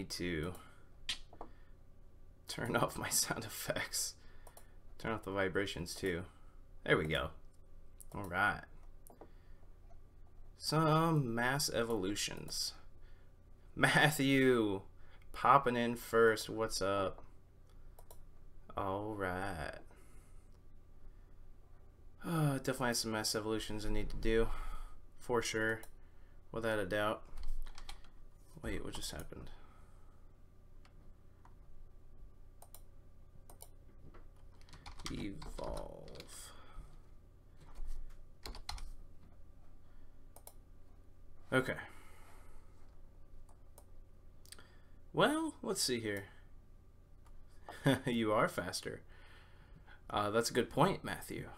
need to turn off my sound effects. Turn off the vibrations too. There we go. Alright. Some mass evolutions. Matthew, popping in first. What's up? Alright. Definitely have some mass evolutions I need to do. For sure. Without a doubt. Wait, what just happened? Evolve. Okay. Well, let's see here. You are faster. That's a good point, Matthew.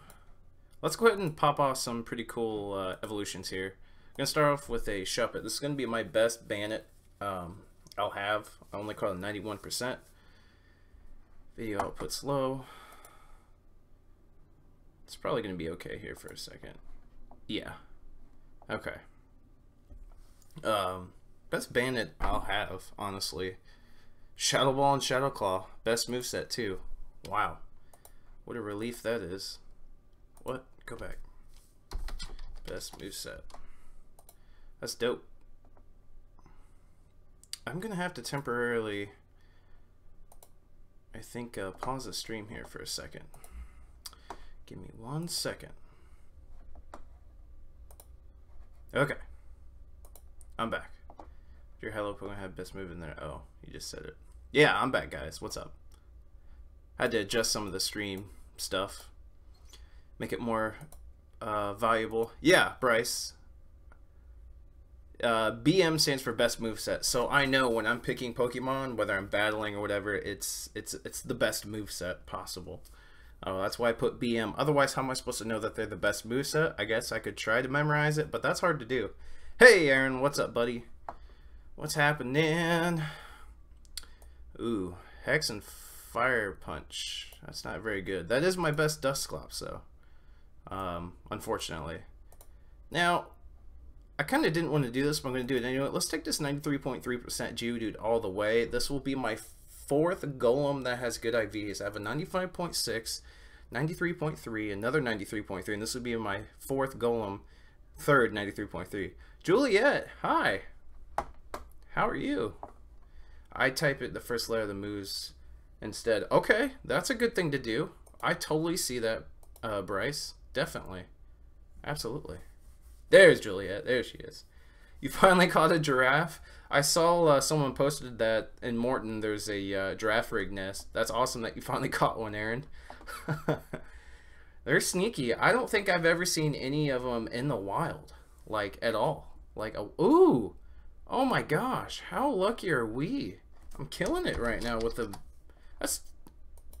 Let's go ahead and pop off some pretty cool evolutions here. I'm going to start off with a Shuppet. This is going to be my best Bandit I'll have. I only call it 91%. Video output slow. It's probably going to be okay here for a second. Yeah. Okay. Best Bandit I'll have, honestly. Shadow Ball and Shadow Claw. Best moveset too. Wow. What a relief that is. What? Go back. Best moveset. That's dope. I'm gonna have to temporarily, I think, pause the stream here for a second. Give me 1 second. Okay. I'm back. Your Hello Pokemon had best move in there. Oh, you just said it. Yeah, I'm back, guys. What's up? I had to adjust some of the stream stuff. Make it more valuable. Yeah, Bryce. BM stands for best moveset. So I know when I'm picking Pokemon, whether I'm battling or whatever, it's the best moveset possible. That's why I put BM. Otherwise, how am I supposed to know that they're the best moveset? I guess I could try to memorize it, but that's hard to do. Hey, Aaron, what's up, buddy? What's happening? Ooh, Hex and Fire Punch. That's not very good. That is my best Dusclops, though. Unfortunately. Now, I kind of didn't want to do this, but I'm going to do it anyway. Let's take this 93.3% Geodude all the way. This will be my 4th Golem that has good IVs. I have a 95.6, 93.3, another 93.3, and this would be my 4th Golem, 3rd 93.3. Juliet, hi. How are you? I type it the first letter of the moves instead. Okay, that's a good thing to do. I totally see that, Bryce. Definitely. Absolutely. There's Juliet. There she is. You finally caught a giraffe? I saw someone posted that in Morton there's a giraffe rig nest. That's awesome that you finally caught one, Aaron. They're sneaky. I don't think I've ever seen any of them in the wild. Like, at all. Like, ooh. Oh my gosh. How lucky are we? I'm killing it right now with the... That's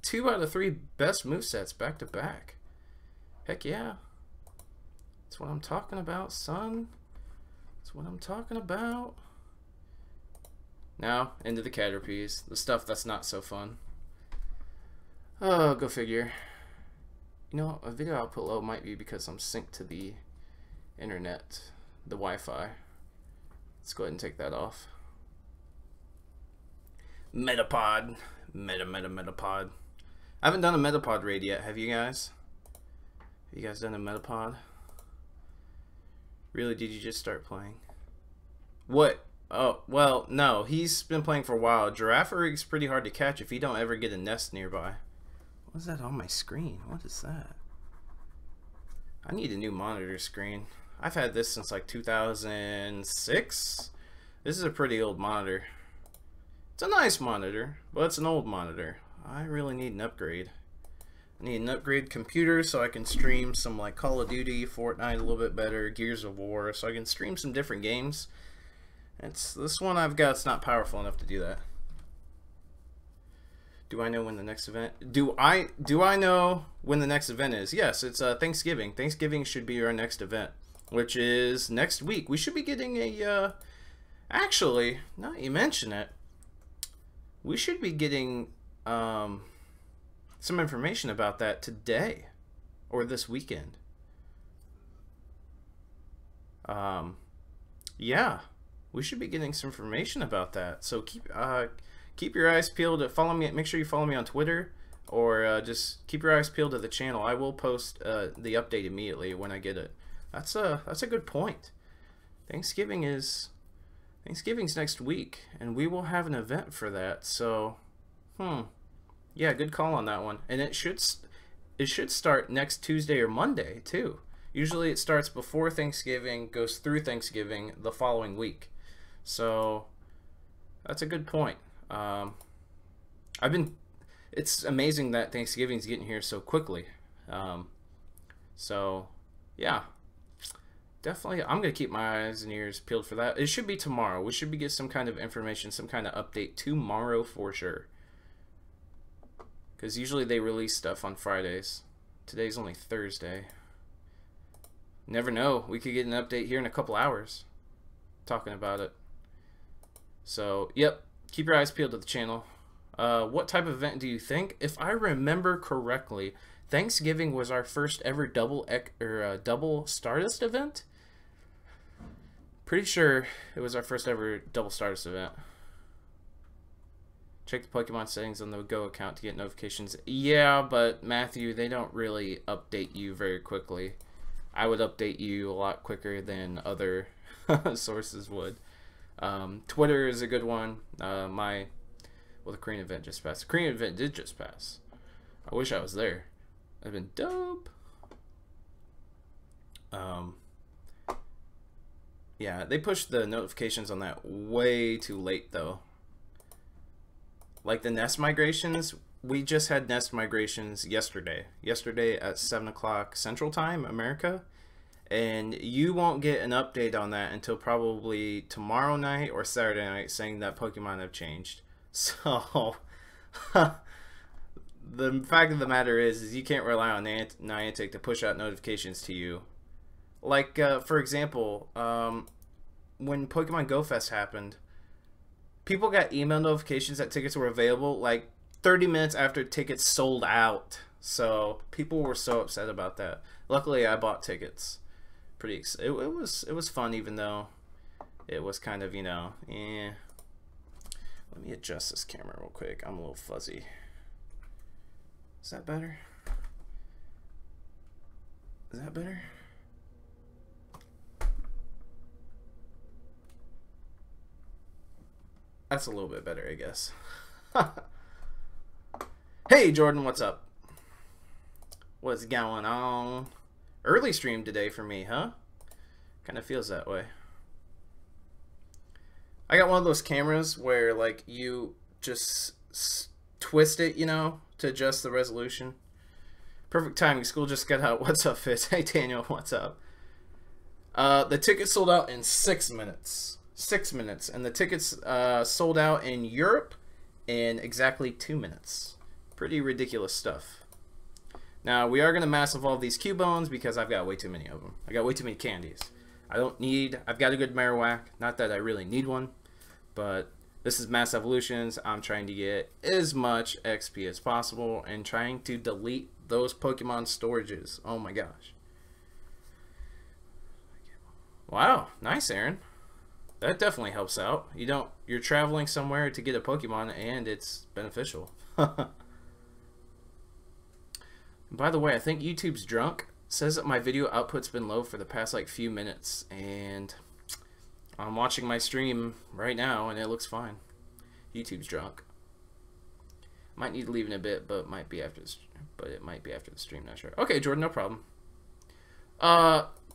2 out of 3 best movesets back to back. Heck yeah. That's what I'm talking about, son. That's what I'm talking about. Now, into the Caterpies. The stuff that's not so fun. Oh, go figure. You know, a video output low might be because I'm synced to the internet, the Wi-Fi. Let's go ahead and take that off. Metapod. Metapod. I haven't done a Metapod raid yet. Have you guys? Have you guys done a Metapod? Really, did you just start playing? What? Oh, well, no. He's been playing for a while. Giraffe's pretty hard to catch if you don't ever get a nest nearby. What's that on my screen? What is that? I need a new monitor screen. I've had this since like 2006. This is a pretty old monitor. It's a nice monitor, but it's an old monitor. I really need an upgrade. I need an upgrade computer so I can stream some like Call of Duty, Fortnite a little bit better, Gears of War, so I can stream some different games. This one I've got, it's not powerful enough to do that. Do I know when the next event? Do I know when the next event is? Yes, it's Thanksgiving. Thanksgiving should be our next event, which is next week. We should be getting a actually, now that you mention it, we should be getting some information about that today or this weekend. Yeah, we should be getting some information about that. So keep your eyes peeled. Follow me. Make sure you follow me on Twitter, or just keep your eyes peeled to the channel. I will post the update immediately when I get it. That's a good point. Thanksgiving's next week, and we will have an event for that. So, yeah, good call on that one. And it should start next Tuesday or Monday too. Usually it starts before Thanksgiving, goes through Thanksgiving the following week. So that's a good point. It's amazing that Thanksgiving's getting here so quickly. So yeah, definitely I'm gonna keep my eyes and ears peeled for that. It should be tomorrow. We should be getting some kind of information, some kind of update tomorrow for sure. Because usually they release stuff on Fridays. Today's only Thursday. Never know. We could get an update here in a couple hours talking about it. So, yep. Keep your eyes peeled to the channel. What type of event do you think? If I remember correctly, Thanksgiving was our first ever double Stardust event. Pretty sure it was our first ever double Stardust event. Check the Pokemon settings on the Go account to get notifications. Yeah, but Matthew, they don't really update you very quickly. I would update you a lot quicker than other sources would. Twitter is a good one. Well, the Korean event just passed. The Korean event did just pass. I wish I was there. That'd been dope. Yeah, they pushed the notifications on that way too late though. Like the nest migrations, we just had nest migrations yesterday. Yesterday at 7 o'clock Central Time, America. And you won't get an update on that until probably tomorrow night or Saturday night saying that Pokemon have changed. So, the fact of the matter is you can't rely on Niantic to push out notifications to you. Like, for example, when Pokemon Go Fest happened, people got email notifications that tickets were available like 30 minutes after tickets sold out. So people were so upset about that. Luckily, I bought tickets. It was fun, even though it was kind of, you know, eh. Let me adjust this camera real quick. I'm a little fuzzy. Is that better? Is that better? That's a little bit better, I guess. Hey, Jordan, what's up? What's going on? Early stream today for me, huh? Kind of feels that way. I got one of those cameras where, like, you just twist it, you know, to adjust the resolution. Perfect timing. School just got out. What's up, Fitz? Hey, Daniel, what's up? The tickets sold out in 6 minutes. 6 minutes, and the tickets sold out in Europe in exactly 2 minutes. Pretty ridiculous stuff. Now we are going to mass evolve these Cubones because I've got way too many of them. I got way too many candies. I've got a good Marowak. Not that I really need one, but this is mass evolutions. I'm trying to get as much XP as possible and trying to delete those Pokemon storages. Oh my gosh. Wow, nice, Aaron. That definitely helps out. You're traveling somewhere to get a Pokemon and it's beneficial. By the way, I think YouTube's drunk. It says that my video output's been low for the past like few minutes, and I'm watching my stream right now and it looks fine. YouTube's drunk. Might need to leave in a bit, but it might be after the stream, not sure. Okay, Jordan, no problem.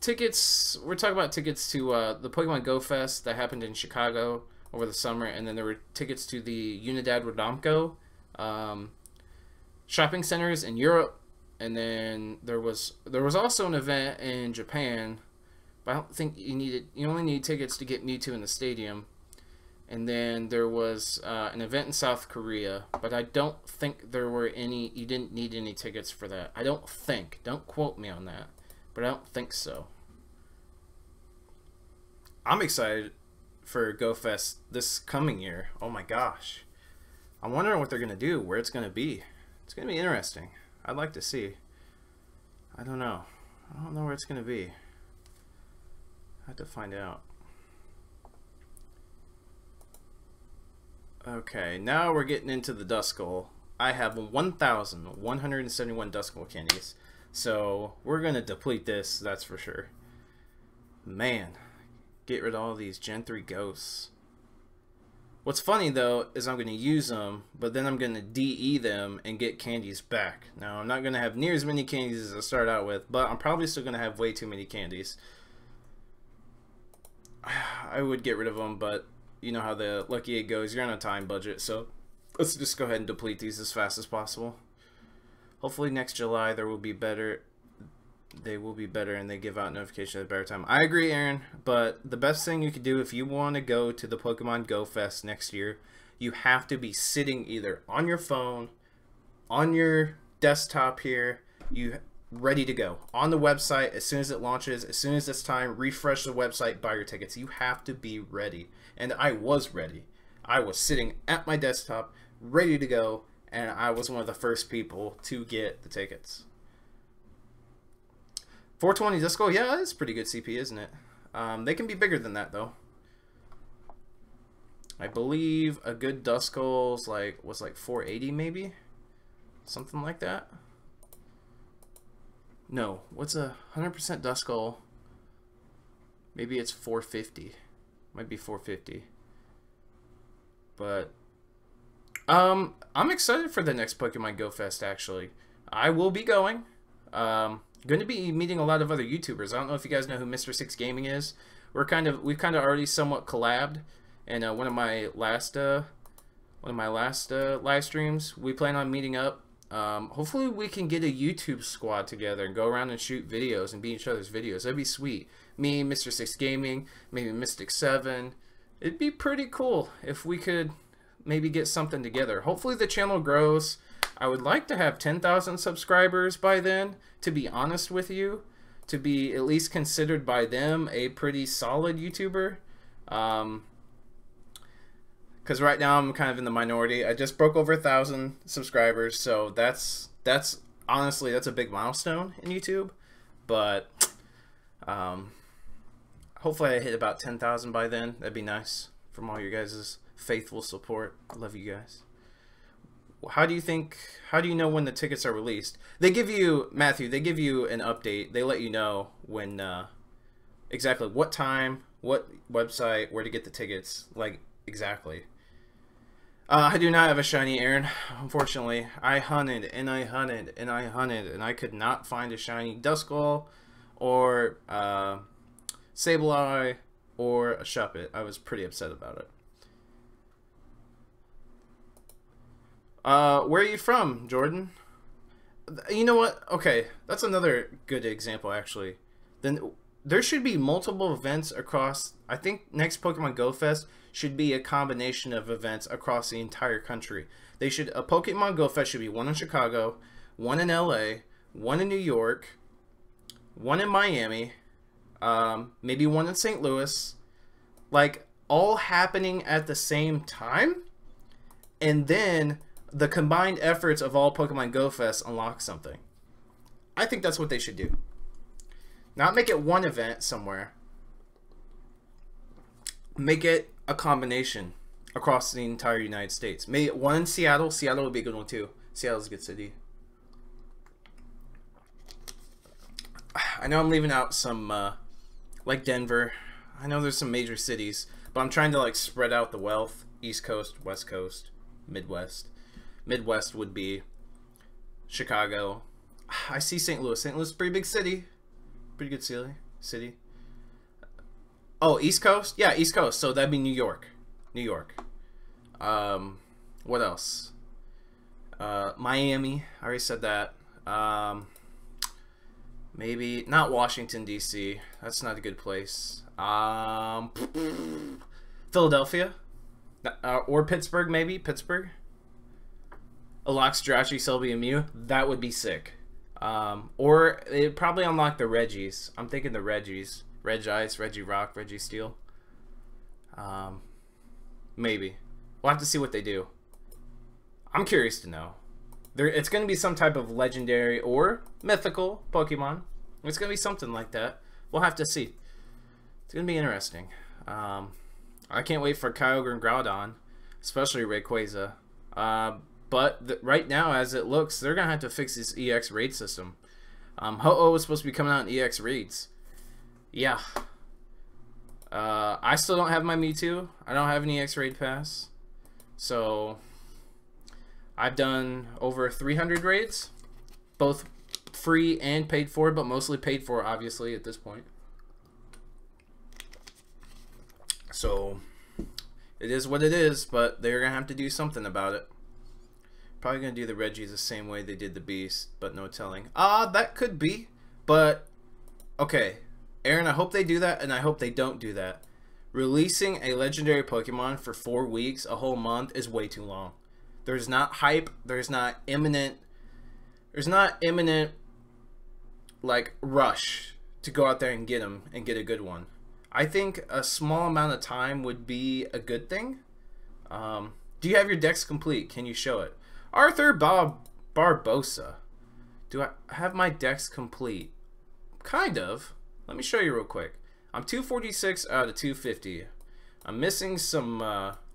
Tickets, we're talking about tickets to the Pokemon Go Fest that happened in Chicago over the summer, and then there were tickets to the Unidad Rodamco shopping centers in Europe, and then there was also an event in Japan, but I don't think you only need tickets to get Mewtwo in the stadium. And then there was an event in South Korea, but I don't think you didn't need any tickets for that. I don't think, don't quote me on that, but I don't think so. I'm excited for Go Fest this coming year. Oh my gosh. I'm wondering what they're going to do, where it's going to be. It's going to be interesting. I'd like to see. I don't know. I don't know where it's going to be. I have to find out. Okay, now we're getting into the Duskull. I have 1,171 Duskull candies. So we're going to deplete this, that's for sure. Man, get rid of all these Gen 3 ghosts. What's funny though is I'm going to use them, but then I'm going to DE them and get candies back. Now I'm not going to have near as many candies as I start out with, but I'm probably still going to have way too many candies. I would get rid of them, but you know how the Lucky 8 goes. You're on a time budget, so let's just go ahead and deplete these as fast as possible. Hopefully next July there will be better. They will be better and they give out notification at a better time. I agree, Aaron, but the best thing you could do if you want to go to the Pokemon Go Fest next year, you have to be sitting either on your phone, on your desktop here, ready to go. On the website, as soon as it launches, as soon as it's time, refresh the website, buy your tickets. You have to be ready. And I was ready. I was sitting at my desktop, ready to go, and I was one of the first people to get the tickets. 420 Duskull, yeah, that's pretty good CP, isn't it? They can be bigger than that, though. I believe a good Duskull's was like 480, maybe? Something like that. No, what's a 100% Duskull? Maybe it's 450. Might be 450. But I'm excited for the next Pokemon Go Fest, actually. I will be going. Going to be meeting a lot of other YouTubers. I don't know if you guys know who Mr. 6 Gaming is. We've kind of already somewhat collabed, and one of my last live streams, we plan on meeting up. Hopefully we can get a YouTube squad together and go around and shoot videos and be in each other's videos. That'd be sweet. Me, Mr. 6 Gaming, maybe Mystic 7. It'd be pretty cool if we could maybe get something together. Hopefully the channel grows. I would like to have 10,000 subscribers by then, to be honest with you, to be at least considered by them a pretty solid YouTuber. Because right now I'm kind of in the minority. I just broke over 1,000 subscribers, so that's honestly, that's a big milestone in YouTube. But hopefully I hit about 10,000 by then. That'd be nice from all your guys' faithful support. I love you guys. How do you know when the tickets are released? They give you, Matthew, they give you an update. They let you know when, exactly what time, what website, where to get the tickets, like, exactly. I do not have a shiny, Aaron, unfortunately. I hunted, and I hunted, and I hunted, and I could not find a shiny Duskull, or, Sableye, or a Shuppet. I was pretty upset about it. Where are you from, Jordan? You know what? Okay, that's another good example, actually. Then there should be multiple events across. I think next Pokemon Go Fest should be a combination of events across the entire country. A Pokemon Go Fest should be one in Chicago, one in LA, one in New York, one in Miami, maybe one in St. Louis, like all happening at the same time, and then the combined efforts of all Pokemon Go Fest unlock something. I think that's what they should do. Not make it one event somewhere. Make it a combination across the entire United States. Maybe one in Seattle. Seattle would be a good one too. Seattle's a good city. I know I'm leaving out some, like Denver. I know there's some major cities, but I'm trying to like spread out the wealth. East Coast, West Coast, Midwest. Midwest would be Chicago. I see St. Louis. St. Louis is a pretty big city. Pretty good city. Oh, East Coast? Yeah, East Coast. So that'd be New York. New York. What else? Miami. I already said that. Maybe not Washington, D.C. That's not a good place. Philadelphia. Or Pittsburgh, maybe. Pittsburgh. Alox, Jirachi, Selby, and Mew. That would be sick. Or it'd probably unlock the Reggies. I'm thinking the Reggies. Regice, Regirock, Registeel. Maybe. We'll have to see what they do. I'm curious to know. It's going to be some type of legendary or mythical Pokemon. It's going to be something like that. We'll have to see. It's going to be interesting. I can't wait for Kyogre and Groudon. especially Rayquaza. But right now, as it looks, they're gonna have to fix this EX raid system. Ho-Oh was supposed to be coming out in EX raids. Yeah. I still don't have my Mewtwo. I don't have an EX raid pass. So I've done over 300 raids, both free and paid for, but mostly paid for, obviously, at this point. So it is what it is, but they're gonna have to do something about it. Probably gonna do the Reggies the same way they did the Beast, but no telling. That could be, but okay, Aaron, I hope they do that, and I hope they don't do that. Releasing a legendary Pokemon for 4 weeks, a whole month, is way too long. There's not hype. There's not imminent like rush to go out there and get them and get a good one. I think a small amount of time would be a good thing. Do you have your decks complete? Can you show it? Arthur Barbosa. Do I have my decks complete? Kind of. Let me show you real quick. I'm 246 out of 250. I'm missing some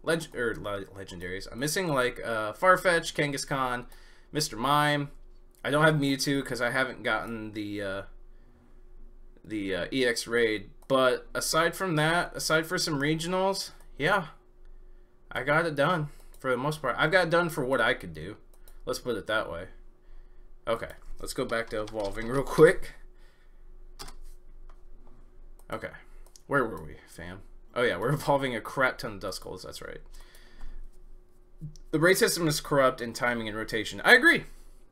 legendaries. I'm missing like Farfetch, Kangaskhan, Mr. Mime. I don't have Mewtwo because I haven't gotten the EX raid. But aside from that, aside for some regionals, yeah, I got it done for the most part. I've got it done for what I could do. Let's put it that way. Okay, let's go back to evolving real quick. Okay, where were we, fam? Oh yeah, we're evolving a crap ton of Duskulls, that's right. The raid system is corrupt in timing and rotation. I agree.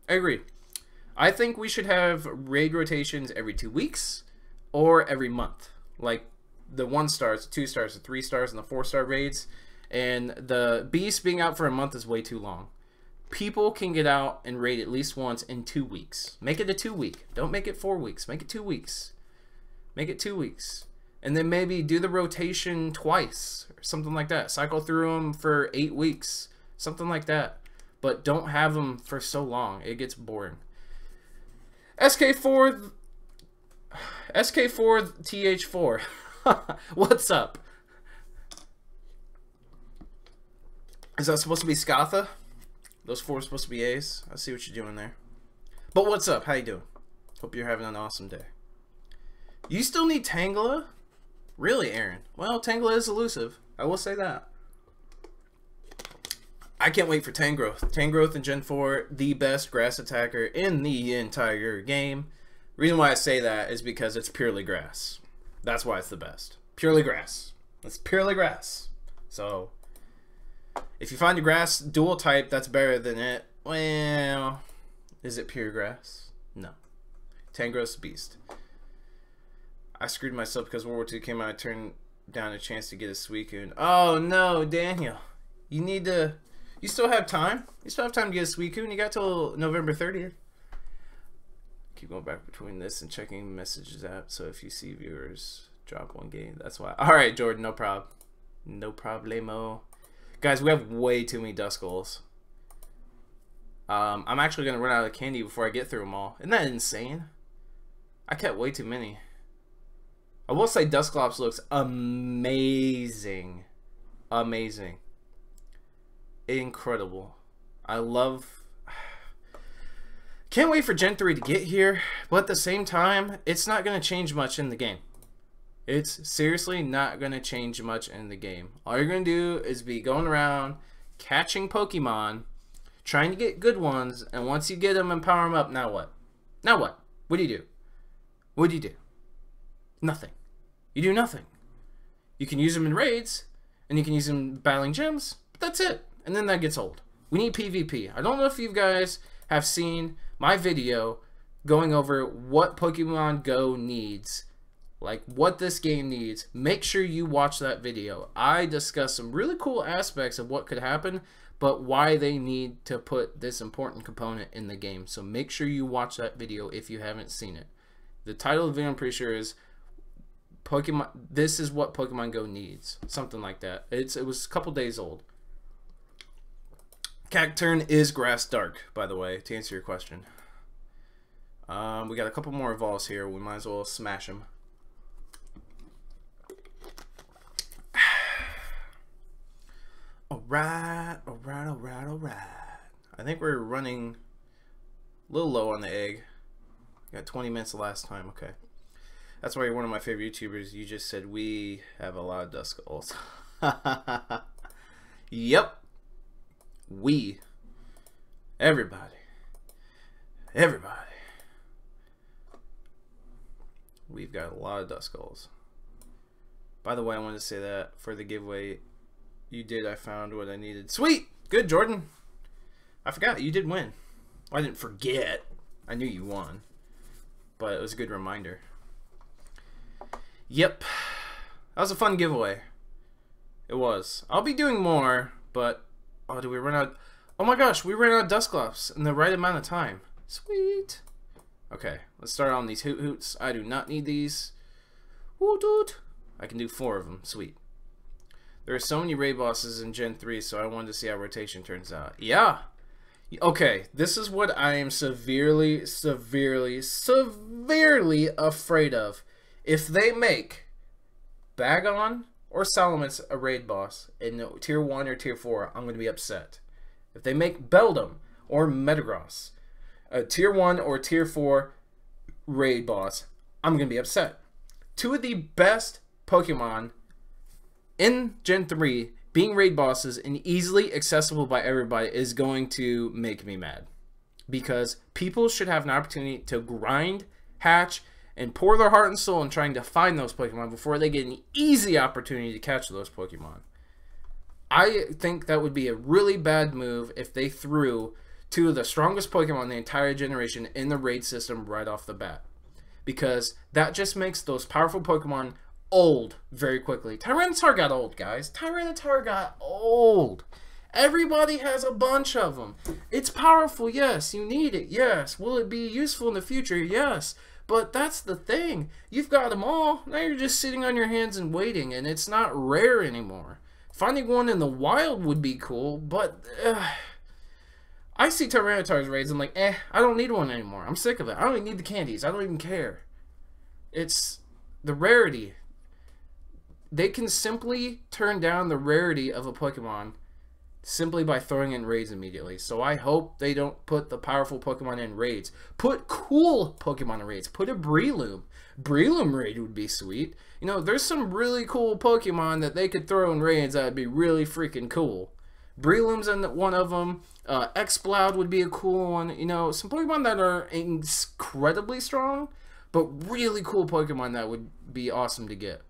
I agree. I think we should have raid rotations every 2 weeks or every month. Like the 1 stars, the 2 stars, the 3 stars, and the 4-star raids. And the Beast being out for a month is way too long. People can get out and raid at least once in 2 weeks. Make it a 2 week. Don't make it 4 weeks. Make it 2 weeks. Make it 2 weeks. And then maybe do the rotation twice or something like that. Cycle through them for 8 weeks. Something like that. But don't have them for so long. It gets boring. SK4 TH4. What's up? Is that supposed to be Scatha? Those 4 are supposed to be A's. I see what you're doing there. But what's up? How you doing? Hope you're having an awesome day. You still need Tangela? Really, Aaron? Well, Tangela is elusive. I will say that. I can't wait for Tangrowth. Tangrowth in Gen 4, the best grass attacker in the entire game. Reason why I say that is because it's purely grass. That's why it's the best. Purely grass. It's purely grass. So if you find a grass dual type that's better than it, well, is it pure grass? No. Tangrowth's a beast. I screwed myself because World War II came out. I turned down a chance to get a Suicune. Oh no, Daniel. You need to... You still have time. You still have time to get a Suicune. You got till November 30th. Keep going back between this and checking messages app. So if you see viewers drop 1 game, that's why. All right, Jordan, no problem. No problemo. Guys, we have way too many Duskulls. I'm actually going to run out of candy before I get through them all. Isn't that insane? I kept way too many. I will say Dusclops looks amazing. Amazing. Incredible. I love... Can't wait for Gen 3 to get here, but at the same time, it's not going to change much in the game. It's seriously not going to change much in the game. All you're going to do is be going around, catching Pokemon, trying to get good ones, and once you get them and power them up, now what? Now what? What do you do? What do you do? Nothing. You do nothing. You can use them in raids, and you can use them battling gyms, but that's it. And then that gets old. We need PvP. I don't know if you guys have seen my video going over what Pokemon Go needs, like what this game needs. Make sure you watch that video. I discuss some really cool aspects of what could happen, but why they need to put this important component in the game. So make sure you watch that video if you haven't seen it. The title of the video, I'm pretty sure, is Pokemon. This is what Pokemon Go needs. Something like that. It was a couple days old. Cacturn is grass dark, by the way, to answer your question. We got a couple more evolves here. We might as well smash them. Alright, alright, alright, alright. I think we're running a little low on the egg. Got 20 minutes the last time, okay. That's why you're one of my favorite YouTubers. You just said we have a lot of dust skulls. Yep. We. Everybody. Everybody. We've got a lot of dust skulls. By the way, I wanted to say that for the giveaway you did, I found what I needed. Sweet! Good, Jordan. I forgot you did win. Well, I didn't forget. I knew you won. But it was a good reminder. Yep. That was a fun giveaway. It was. I'll be doing more, but... Oh, did we run out? Oh my gosh, we ran out of dust gloves in the right amount of time. Sweet. Okay, let's start on these hoot hoots. I do not need these. Woot woot. I can do 4 of them. Sweet. There are so many raid bosses in Gen 3, so I wanted to see how rotation turns out. Yeah. Okay, this is what I am severely, severely, severely afraid of. If they make Bagon or Salamence a raid boss in Tier 1 or Tier 4, I'm going to be upset. If they make Beldum or Metagross a Tier 1 or Tier 4 raid boss, I'm going to be upset. 2 of the best Pokemon in Gen 3 being raid bosses and easily accessible by everybody is going to make me mad. Because people should have an opportunity to grind, hatch, and pour their heart and soul in trying to find those Pokemon before they get an easy opportunity to catch those Pokemon. I think that would be a really bad move if they threw 2 of the strongest Pokemon in the entire generation in the raid system right off the bat. Because that just makes those powerful Pokemon old very quickly. Tyranitar got old, guys. Tyranitar got old. Everybody has a bunch of them. It's powerful, yes. You need it, yes. Will it be useful in the future? Yes. But that's the thing. You've got them all. Now you're just sitting on your hands and waiting, and it's not rare anymore. Finding one in the wild would be cool, but I see Tyranitar's raids. I'm like, I don't need one anymore. I'm sick of it. I don't even need the candies. I don't even care. It's the rarity. They can simply turn down the rarity of a Pokemon simply by throwing in raids immediately. So I hope they don't put the powerful Pokemon in raids. Put cool Pokemon in raids. Put a Breloom. Breloom raid would be sweet. You know, there's some really cool Pokemon that they could throw in raids that would be really freaking cool. Breloom's one of them. Exploud would be a cool one. You know, some Pokemon that are incredibly strong, but really cool Pokemon that would be awesome to get.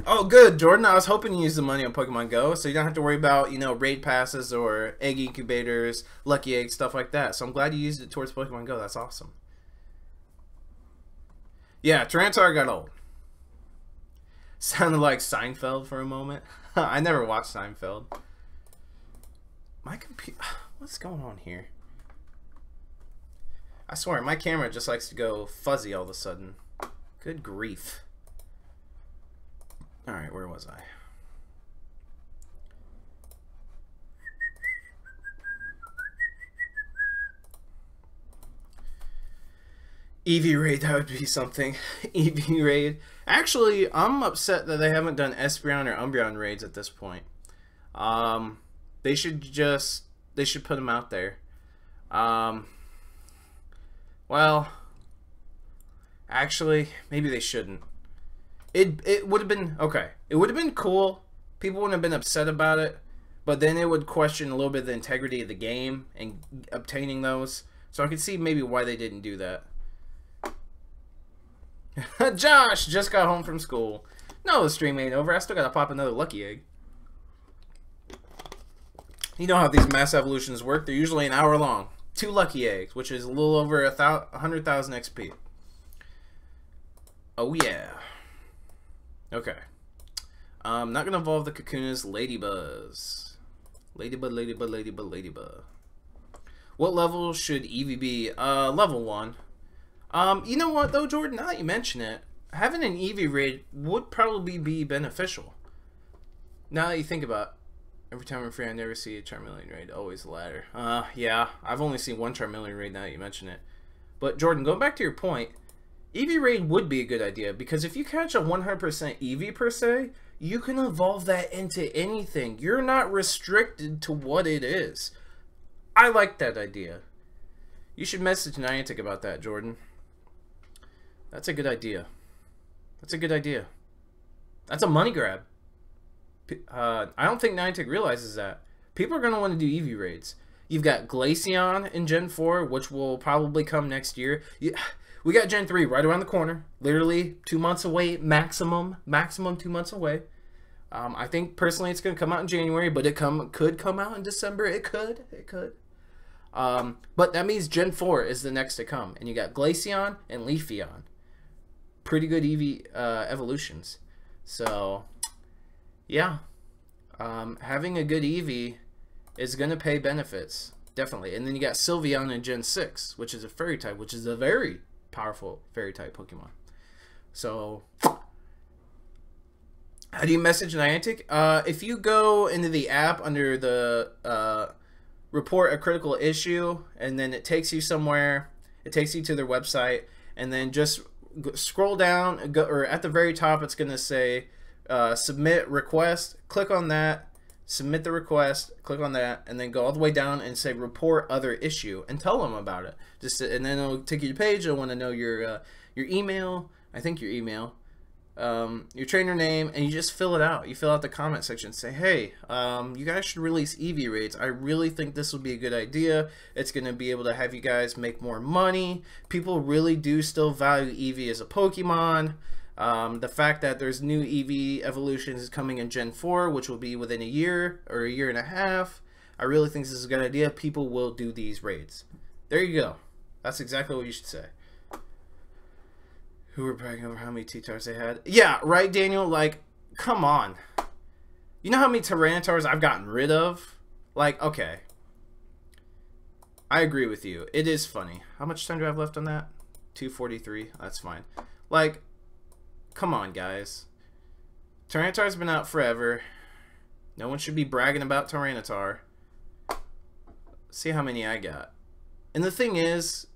Oh, good, Jordan. I was hoping you use the money on Pokemon Go, so you don't have to worry about, you know, raid passes or egg incubators, lucky eggs, stuff like that. So I'm glad you used it towards Pokemon Go. That's awesome. Yeah, Tyranitar got old. Sounded like Seinfeld for a moment. I never watched Seinfeld. My computer... What's going on here? I swear, my camera just likes to go fuzzy all of a sudden. Good grief. Alright, where was I? Eevee raid, that would be something. Eevee raid. Actually, I'm upset that they haven't done Espeon or Umbreon raids at this point. They should put them out there. Well, actually, maybe they shouldn't. It would have been okay. It would have been cool. People wouldn't have been upset about it, but then it would question a little bit the integrity of the game and obtaining those. So I could see maybe why they didn't do that. Josh just got home from school. No, the stream ain't over. I still gotta pop another lucky egg. You know how these mass evolutions work. They're usually an hour long. 2 lucky eggs, which is a little over 100,000 XP. Oh yeah. Okay. I'm not gonna evolve the Kakuna's Ladybuzz. Ladybuzz. What level should Eevee be? Level 1. You know what though, Jordan? Now that you mention it, having an Eevee raid would probably be beneficial. Now that you think about it, every time I'm free, I never see a Charmeleon raid. Always the latter. Yeah, I've only seen one Charmeleon raid now that you mention it. But Jordan, going back to your point, Eevee Raid would be a good idea, because if you catch a 100% Eevee per se, you can evolve that into anything. You're not restricted to what it is. I like that idea. You should message Niantic about that, Jordan. That's a good idea. That's a good idea. That's a money grab. I don't think Niantic realizes that. People are going to want to do Eevee raids. You've got Glaceon in Gen 4, which will probably come next year. We got Gen 3 right around the corner. Literally 2 months away, maximum 2 months away. I think personally it's going to come out in January, but it could come out in December. It could. But that means Gen 4 is the next to come. And you got Glaceon and Leafeon. Pretty good Eevee evolutions. So, yeah. Having a good Eevee is going to pay benefits. Definitely. And then you got Sylveon in Gen 6, which is a fairy type, which is a very powerful fairy type Pokemon. So, how do you message Niantic? If you go into the app under the report a critical issue, and then it takes you somewhere, it takes you to their website, and then just scroll down, or at the very top it's going to say submit request. Click on that, submit the request, click on that, and then go all the way down and say report other issue, and tell them about it. And then it'll take you to the page. It'll want to know your email, I think your email, your trainer name, and you just fill it out. You fill out the comment section, say, hey, you guys should release Eevee raids. I really think this will be a good idea. It's going to be able to have you guys make more money. People really do still value Eevee as a Pokemon. The fact that there's new Eevee evolutions coming in Gen 4, which will be within a year or a year and a half, I really think this is a good idea. People will do these raids. There you go. That's exactly what you should say. Who were bragging over how many T-Tars they had? Yeah, right, Daniel? Like, come on. You know how many Tyrannitars I've gotten rid of? Like, okay. I agree with you. It is funny. How much time do I have left on that? 2:43. That's fine. Like, come on, guys. Tyranitar's been out forever. No one should be bragging about Tyranitar. See how many I got. And the thing is,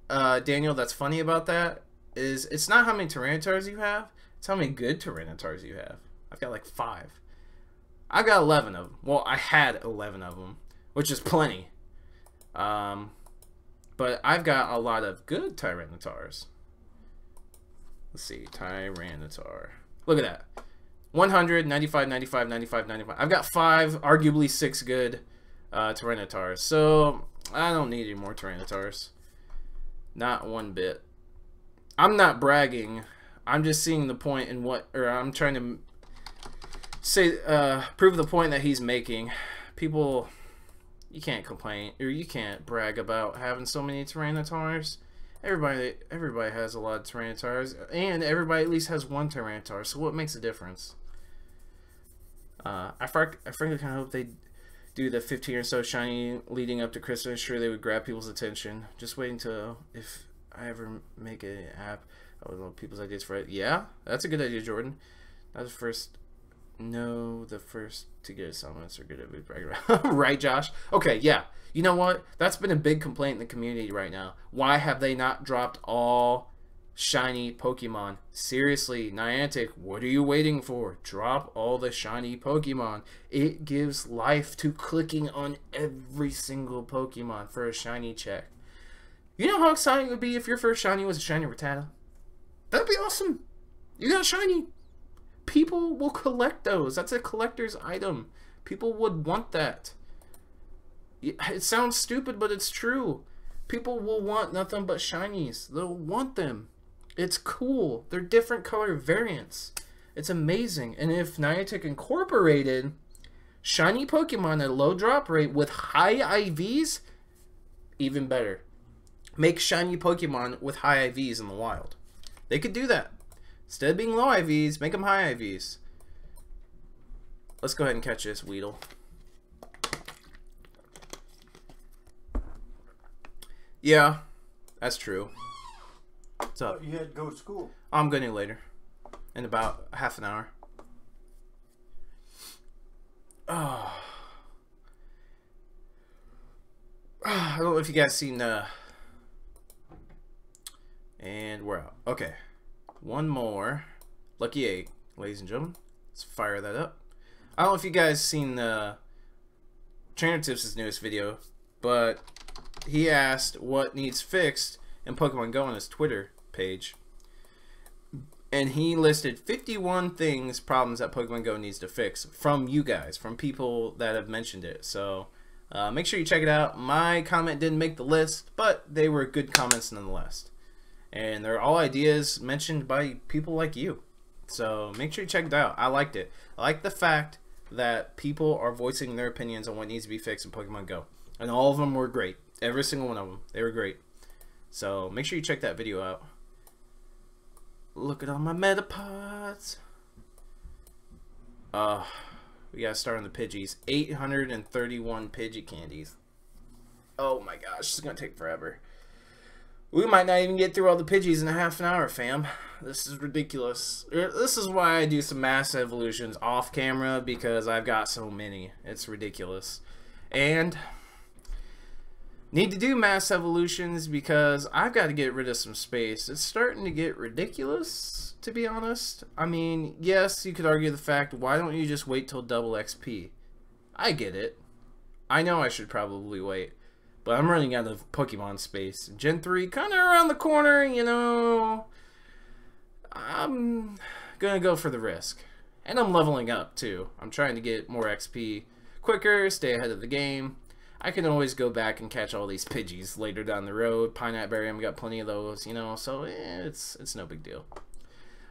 Daniel, that's funny about that is it's not how many Tyrannitars you have, it's how many good Tyrannitars you have. I've got like 5. I've got 11 of them. Well, I had 11 of them, which is plenty. But I've got a lot of good Tyrannitars. Let's see, Tyranitar. Look at that. 100, 95, 95, 95, 95. I've got 5, arguably 6 good Tyrannitars. So, I don't need any more Tyrannitars. Not one bit. I'm not bragging. I'm just seeing the point in what, or I'm trying to say, prove the point that he's making. People, you can't complain, or you can't brag about having so many Tyrannitars. Everybody has a lot of Tyrannitars, and everybody at least has one Tyranitar. So what makes a difference? I frankly kind of hope they do the 15 or so shiny leading up to Christmas. Sure, they would grab people's attention. Just wait until if I ever make an app, I would love people's ideas for it. Yeah, that's a good idea, Jordan. That was first. No, the first to get assignments are good at it, right, Josh? Okay, yeah. You know what? That's been a big complaint in the community right now. Why have they not dropped all shiny Pokemon? Seriously, Niantic, what are you waiting for? Drop all the shiny Pokemon. It gives life to clicking on every single Pokemon for a shiny check. You know how exciting it would be if your first shiny was a shiny Rattata? That'd be awesome. You got a shiny. People will collect those. That's a collector's item. People would want that. It sounds stupid, but it's true. People will want nothing but shinies. They'll want them. It's cool. They're different color variants. It's amazing. And if Niantic incorporated shiny Pokemon at a low drop rate with high IVs, even better. Make shiny Pokemon with high IVs in the wild. They could do that. Instead of being low IVs, make them high IVs. Let's go ahead and catch this Weedle. Yeah, that's true. What's up? You had to go to school. I'm going to later. In about half an hour. Oh. I don't know if you guys seen And we're out. Okay. One more. Lucky 8, ladies and gentlemen. Let's fire that up. I don't know if you guys seen Trainer Tips' newest video, but he asked what needs fixed in Pokemon Go on his Twitter page. And he listed 51 problems that Pokemon Go needs to fix from you guys, from people that have mentioned it. So make sure you check it out. My comment didn't make the list, but they were good comments nonetheless. And they're all ideas mentioned by people like you. So make sure you check it out. I liked it. I like the fact that people are voicing their opinions on what needs to be fixed in Pokemon Go. And all of them were great. Every single one of them. They were great. So make sure you check that video out. Look at all my Metapods. We gotta start on the Pidgeys. 831 Pidgey candies. Oh my gosh, this is gonna take forever. We might not even get through all the Pidgeys in a half an hour, fam. This is ridiculous. This is why I do some mass evolutions off camera, because I've got so many. It's ridiculous. And need to do mass evolutions because I've got to get rid of some space. It's starting to get ridiculous, to be honest. I mean, yes, you could argue the fact, why don't you just wait till double XP? I get it. I know I should probably wait. But I'm running out of Pokemon space. Gen 3 kind of around the corner, you know. I'm going to go for the risk. And I'm leveling up, too. I'm trying to get more XP quicker, stay ahead of the game. I can always go back and catch all these Pidgeys later down the road. Pineapple Berry, I've got plenty of those, you know. So, it's no big deal. I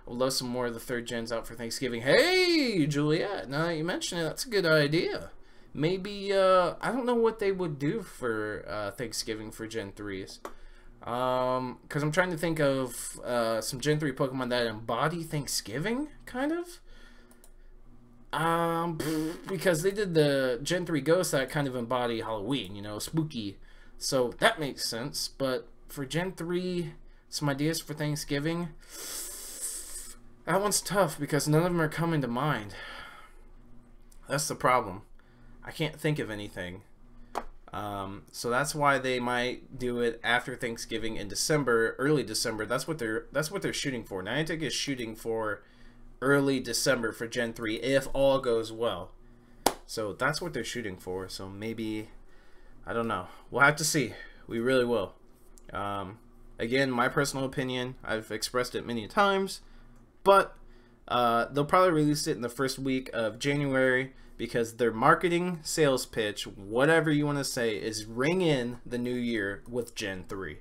would love some more of the 3rd gens out for Thanksgiving. Hey, Juliet, now that you mention it, that's a good idea. Maybe, I don't know what they would do for Thanksgiving for Gen 3s. Because I'm trying to think of some Gen 3 Pokemon that embody Thanksgiving, kind of. Because they did the Gen 3 ghosts that kind of embody Halloween, you know, spooky. So that makes sense. But for Gen 3, some ideas for Thanksgiving. That one's tough because none of them are coming to mind. That's the problem. I can't think of anything. So that's why they might do it after Thanksgiving in December, early December. That's what they're shooting for. Niantic is shooting for early December for Gen 3 if all goes well. So that's what they're shooting for. So maybe, I don't know. We'll have to see. We really will. Again, my personal opinion, I've expressed it many times, but they'll probably release it in the first week of January, because their marketing sales pitch, whatever you want to say, is ring in the new year with Gen 3.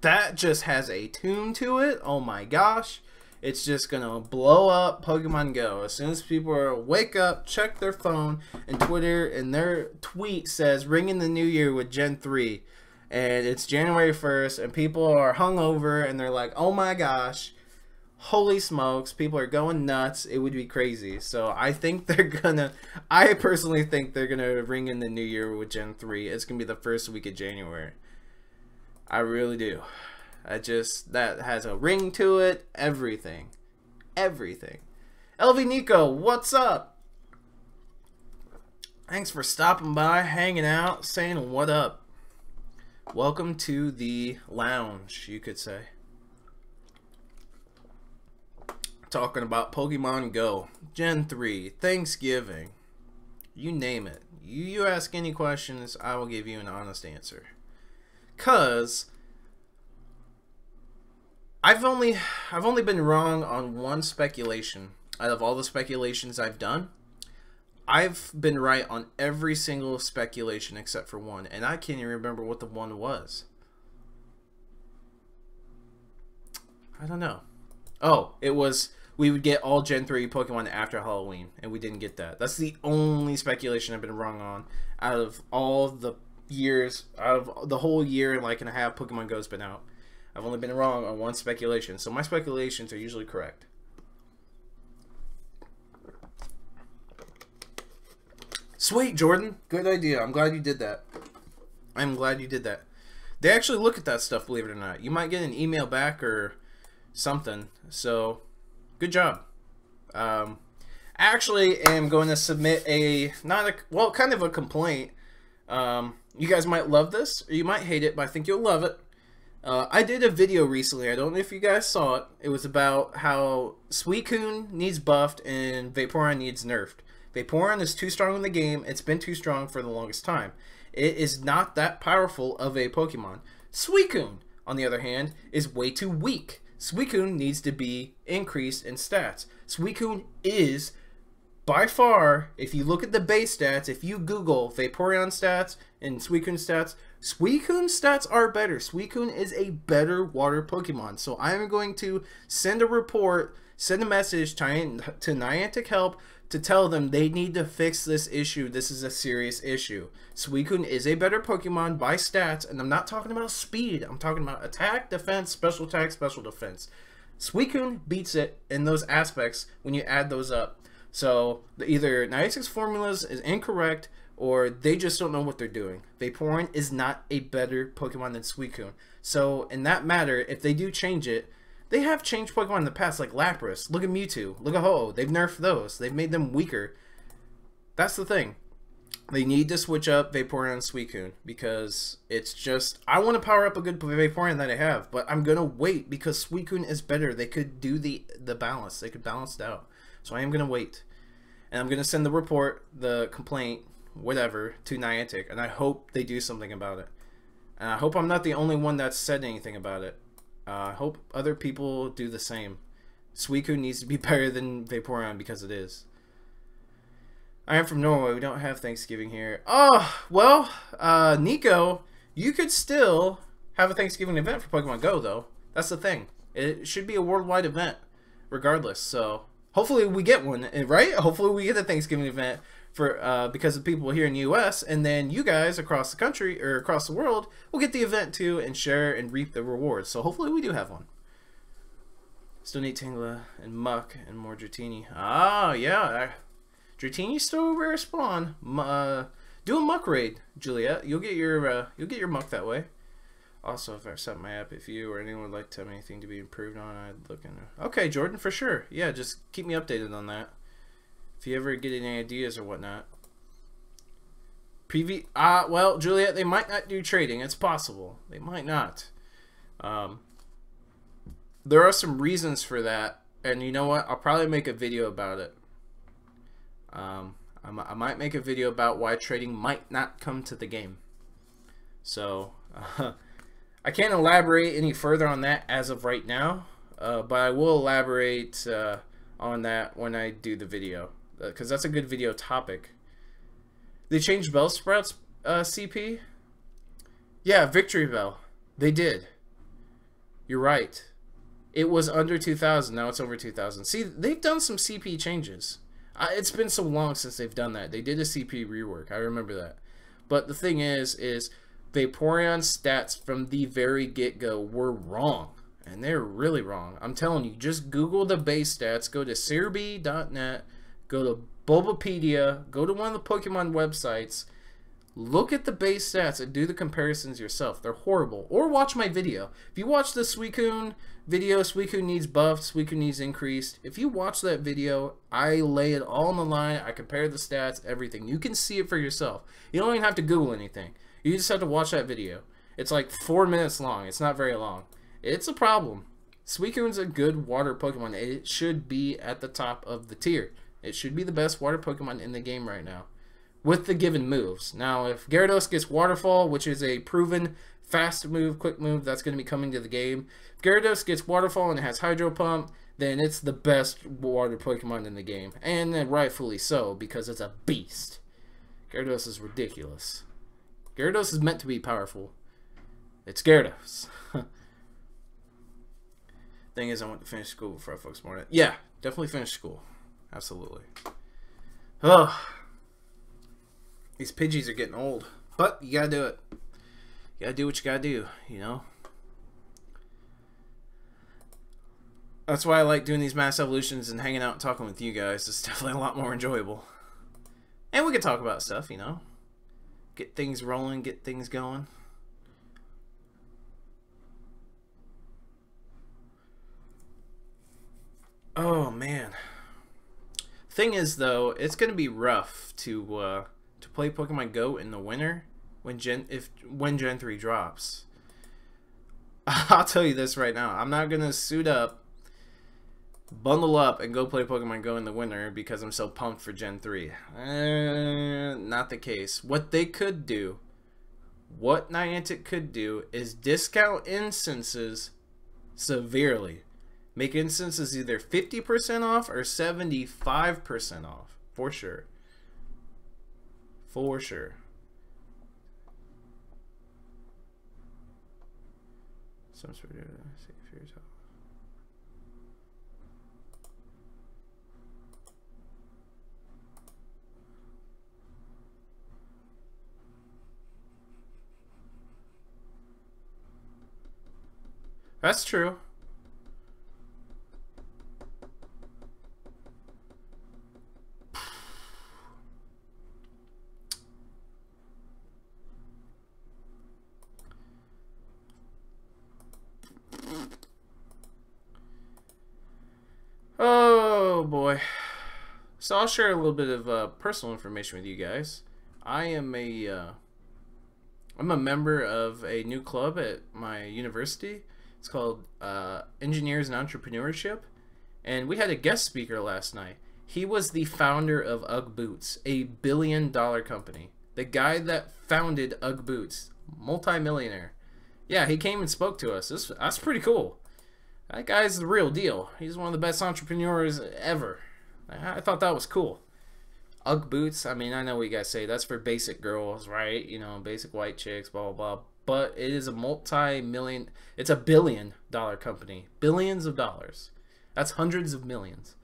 That just has a tune to it. Oh my gosh. It's just going to blow up Pokemon Go. As soon as people wake up, check their phone, and Twitter, and their tweet says, ring in the new year with Gen 3. And it's January 1st, and people are hungover, and they're like, oh my gosh. Holy smokes, people are going nuts. It would be crazy. So I think I personally think they're gonna ring in the new year with Gen 3. It's gonna be the first week of January. I really do. That has a ring to it. Everything. LV Nico, what's up? Thanks for stopping by, hanging out, saying what up. Welcome to the lounge, you could say. Talking about Pokemon Go, Gen 3, Thanksgiving, you name it. You ask any questions, I will give you an honest answer. Cause I've only been wrong on one speculation. Out of all the speculations I've done, I've been right on every single speculation except for one, and I can't even remember what the one was. I don't know. Oh, it was we would get all Gen 3 Pokemon after Halloween, and we didn't get that. That's the only speculation I've been wrong on out of all the years, out of the whole year and a half Pokemon Go's been out. I've only been wrong on one speculation, so my speculations are usually correct. Sweet, Jordan. Good idea. I'm glad you did that. I'm glad you did that. They actually look at that stuff, believe it or not. You might get an email back or something, so good job. I actually am going to submit kind of a complaint. You guys might love this or you might hate it, but I think you'll love it. I did a video recently. I don't know if you guys saw it. It was about how Suicune needs buffed and Vaporeon needs nerfed. Vaporeon is too strong in the game. It's been too strong for the longest time. It is not that powerful of a Pokemon. Suicune, on the other hand, is way too weak. Suicune needs to be increased in stats. Suicune is, by far, if you look at the base stats, if you Google Vaporeon stats and Suicune stats are better. Suicune is a better water Pokemon. So I am going to send a report, send a message to Niantic Help to tell them they need to fix this issue. This is a serious issue. Suicune is a better Pokemon by stats, and I'm not talking about speed. I'm talking about attack, defense, special attack, special defense. Suicune beats it in those aspects when you add those up. So either Niantic's formulas is incorrect or they just don't know what they're doing. Vaporeon is not a better Pokemon than Suicune. So in that matter, if they do change it, they have changed Pokemon in the past, like Lapras. Look at Mewtwo. Look at Ho-Oh. They've nerfed those. They've made them weaker. That's the thing. They need to switch up Vaporeon and Suicune because it's just... I want to power up a good Vaporeon that I have, but I'm going to wait because Suicune is better. They could do the balance. They could balance it out. So I am going to wait. And I'm going to send the report, the complaint, whatever, to Niantic. And I hope they do something about it. And I hope I'm not the only one that's said anything about it. I hope other people do the same. Suicune needs to be better than Vaporeon because it is. I am from Norway. We don't have Thanksgiving here. Oh, well, Nico, you could still have a Thanksgiving event for Pokemon Go, though. That's the thing. It should be a worldwide event, regardless. So hopefully we get one, right? Hopefully we get a Thanksgiving event for because of people here in the U.S. and then you guys across the country or across the world will get the event too and share and reap the rewards. So hopefully we do have one. Still need Tangela and Muck and more Dratini. Ah, yeah. Dratini's still a rare spawn. Do a Muck raid, Juliet. You'll get your Muck that way. Also, if I set my app, if you or anyone would like to have anything to be improved on, I'd look into. Okay, Jordan, for sure. Yeah, just keep me updated on that. If you ever get any ideas or whatnot. Well, Juliet, they might not do trading. It's possible. They might not. There are some reasons for that. And you know what? I'll probably make a video about it. I might make a video about why trading might not come to the game. So, I can't elaborate any further on that as of right now. But I will elaborate on that when I do the video. Because that's a good video topic. They changed Bellsprout's CP? Yeah, Victory Bell. They did. You're right. It was under 2,000. Now it's over 2,000. See, they've done some CP changes. It's been so long since they've done that. They did a CP rework. I remember that. But the thing is Vaporeon's stats from the very get-go were wrong. And they're really wrong. I'm telling you, just Google the base stats. Go to Searby.net. Go to Bulbapedia. Go to one of the Pokemon websites. Look at the base stats and do the comparisons yourself. They're horrible. Or watch my video. If you watch the Suicune video, Suicune needs buffed, Suicune needs increased. If you watch that video, I lay it all on the line. I compare the stats, everything. You can see it for yourself. You don't even have to Google anything. You just have to watch that video. It's like 4 minutes long. It's not very long. It's a problem. Suicune's a good water Pokemon. It should be at the top of the tier. It should be the best water Pokemon in the game right now. With the given moves. Now, if Gyarados gets Waterfall, which is a proven fast move, quick move that's going to be coming to the game. If Gyarados gets Waterfall and it has Hydro Pump, then it's the best water Pokemon in the game. And then rightfully so, because it's a beast. Gyarados is ridiculous. Gyarados is meant to be powerful. It's Gyarados. Thing is, I want to finish school before I focus more on it. Yeah, definitely finish school. Absolutely. Ugh. These Pidgeys are getting old. But you gotta do it. You gotta do what you gotta do, you know? That's why I like doing these mass evolutions and hanging out and talking with you guys. It's definitely a lot more enjoyable. And we can talk about stuff, you know? Get things rolling, get things going. Oh, man. Thing is, though, it's gonna be rough to play Pokemon Go in the winter when Gen 3 drops. I'll tell you this right now. I'm not going to suit up, bundle up, and go play Pokemon Go in the winter because I'm so pumped for Gen 3. Not the case. What they could do, what Niantic could do, is discount instances severely. Make instances either 50% off or 75% off. For sure. For sure. Some sort of That's true. Oh boy. So I'll share a little bit of personal information with you guys. I'm a member of a new club at my university. It's called Engineers and Entrepreneurship, and we had a guest speaker last night. He was the founder of UGG Boots, a billion-dollar company. The guy that founded UGG Boots, multi-millionaire. Yeah, he came and spoke to us. That's pretty cool. That guy's the real deal. He's one of the best entrepreneurs ever. I thought that was cool. UGG Boots, I mean, I know what you guys say. That's for basic girls, right? You know, basic white chicks, blah, blah, blah. But it is a multi-million, it's a billion-dollar company. Billions of dollars. That's hundreds of millions.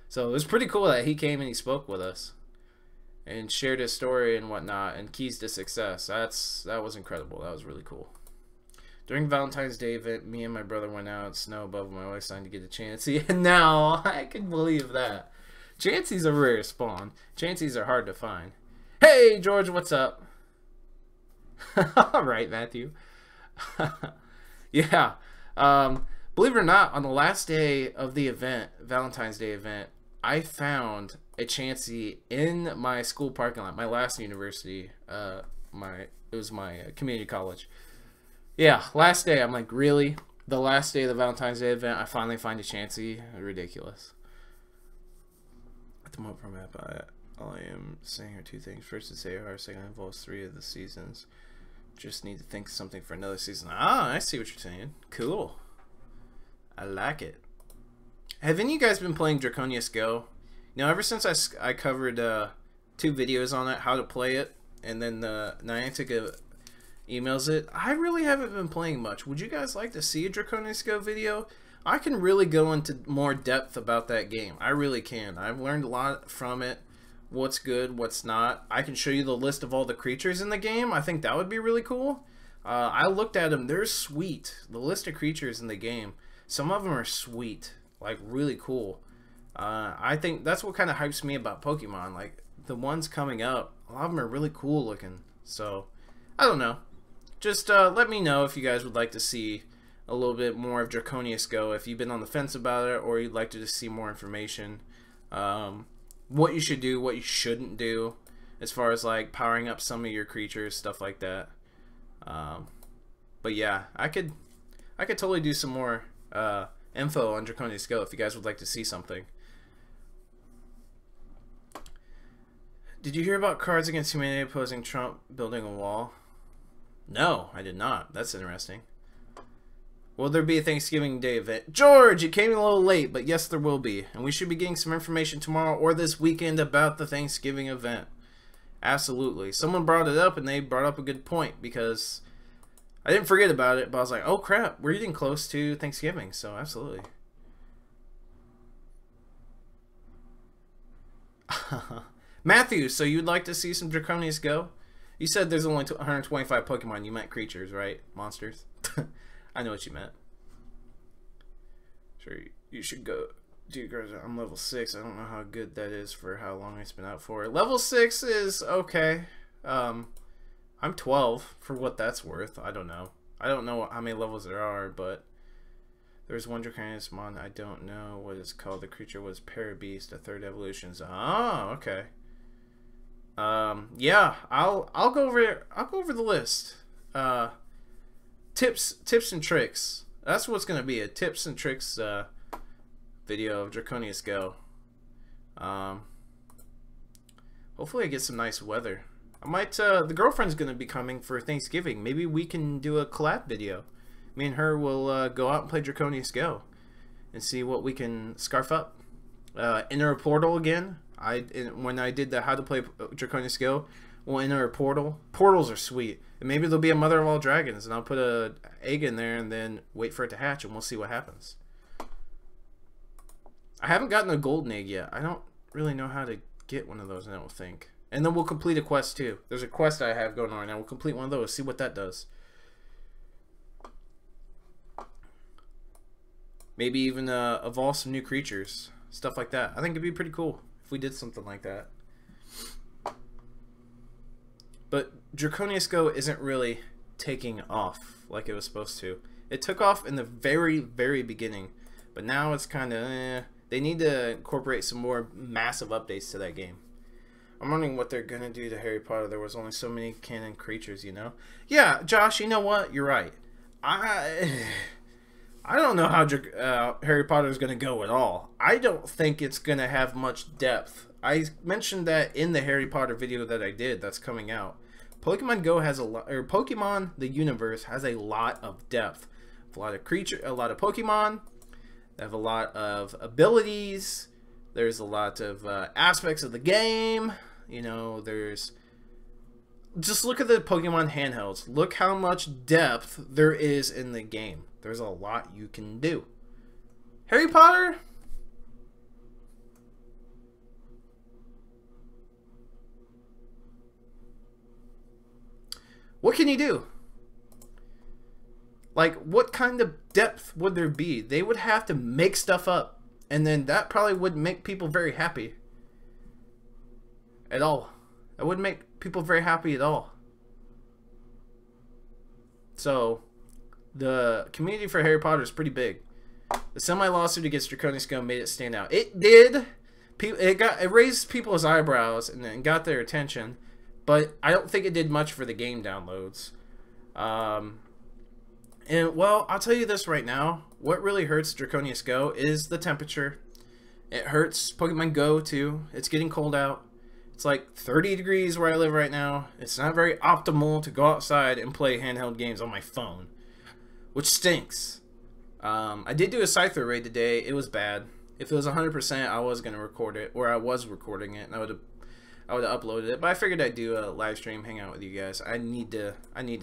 So it was pretty cool that he came and he spoke with us and shared his story and whatnot and keys to success. That was incredible. That was really cool. During Valentine's Day event, me and my brother went out, snow above my waistline to get a Chansey, and now I can believe that. Chanseys are rare spawn. Chanseys are hard to find. Hey, George, what's up? All right, Matthew. Yeah. Believe it or not, on the last day of the event, Valentine's Day event, I found a Chansey in my school parking lot, my last university. It was my community college. Yeah, last day. I'm like, really? The last day of the Valentine's Day event, I finally find a Chansey? Ridiculous. At the moment, from all I am saying are two things. First, it's AR. Second, it involves 3 of the seasons. Just need to think of something for another season. Ah, I see what you're saying. Cool. I like it. Have any of you guys been playing Draconius Go? You know, ever since I covered 2 videos on it, how to play it, and then Niantic emails it, I really haven't been playing much. Would you guys like to see a Draconius Go video? I can really go into more depth about that game. I really can. I've learned a lot from it. What's good, what's not. I can show you the list of all the creatures in the game. I think that would be really cool. I looked at them. They're sweet. The list of creatures in the game. Some of them are sweet. Like, really cool. I think that's what kind of hypes me about Pokemon. Like, the ones coming up, a lot of them are really cool looking. So, I don't know. Just let me know if you guys would like to see a little bit more of Draconius Go. If you've been on the fence about it, or you'd like to just see more information. What you should do, what you shouldn't do, as far as like powering up some of your creatures, stuff like that. But yeah, I could totally do some more info on Draconius Go if you guys would like to see something. Did you hear about Cards Against Humanity opposing Trump building a wall? No, I did not. That's interesting. Will there be a Thanksgiving Day event? George, it came a little late, but yes, there will be. And we should be getting some information tomorrow or this weekend about the Thanksgiving event. Absolutely. Someone brought it up, and they brought up a good point, because I didn't forget about it, but I was like, oh crap, we're getting close to Thanksgiving, so absolutely. Matthew, so you'd like to see some Draconius Go? You said there's only 125 Pokemon. You meant creatures, right? Monsters? I know what you meant. Sure, you should go. Dude, girls, I'm level 6. I don't know how good that is for how long it's been out for. Level 6 is okay. I'm 12 for what that's worth. I don't know. I don't know how many levels there are, but there's one Draconius Mon. I don't know what it's called. The creature was Parabeast, a 3rd evolution. Oh, okay. Yeah, I'll go over the list. tips and tricks. That's what's gonna be, a tips and tricks video of Draconius Go. Hopefully I get some nice weather. I might, the girlfriend's gonna be coming for Thanksgiving. Maybe we can do a collab video. Me and her will go out and play Draconius Go and see what we can scarf up. Enter a portal again. When I did the how to play Draconius Go, we'll enter a portal. Portals are sweet. And maybe there'll be a mother of all dragons, and I'll put a egg in there and then wait for it to hatch, and we'll see what happens. I haven't gotten a golden egg yet. I don't really know how to get one of those, I don't think. And then we'll complete a quest too. There's a quest I have going on right now. We'll complete one of those, see what that does. Maybe even evolve some new creatures. Stuff like that. I think it'd be pretty cool if we did something like that. But Draconius Go isn't really taking off like it was supposed to. It took off in the very, very beginning. But now it's kind of, they need to incorporate some more massive updates to that game. I'm wondering what they're going to do to Harry Potter. There was only so many canon creatures, you know? Yeah, Josh, you know what? You're right. I don't know how Harry Potter is going to go at all. I don't think it's going to have much depth. I mentioned that in the Harry Potter video that I did that's coming out. Pokemon Go has a lot, or Pokemon the universe has a lot of depth. A lot of Pokemon. They have a lot of abilities. There's a lot of aspects of the game. You know, there's... Just look at the Pokemon handhelds. Look how much depth there is in the game. There's a lot you can do. Harry Potter? What can you do? Like, what kind of depth would there be? They would have to make stuff up. And then that probably wouldn't make people very happy. At all. That wouldn't make people very happy at all. So, the community for Harry Potter is pretty big. The semi-lawsuit against Draconius Go made it stand out. It did. It raised people's eyebrows and got their attention. But I don't think it did much for the game downloads. And, well, I'll tell you this right now. What really hurts Draconius Go is the temperature. It hurts Pokemon Go, too. It's getting cold out. It's like 30 degrees where I live right now. It's not very optimal to go outside and play handheld games on my phone, which stinks. I did do a Scyther raid today. It was bad. If it was 100%, I was going to record it, or I was recording it, and I would have uploaded it. But I figured I'd do a live stream, hang out with you guys. I need to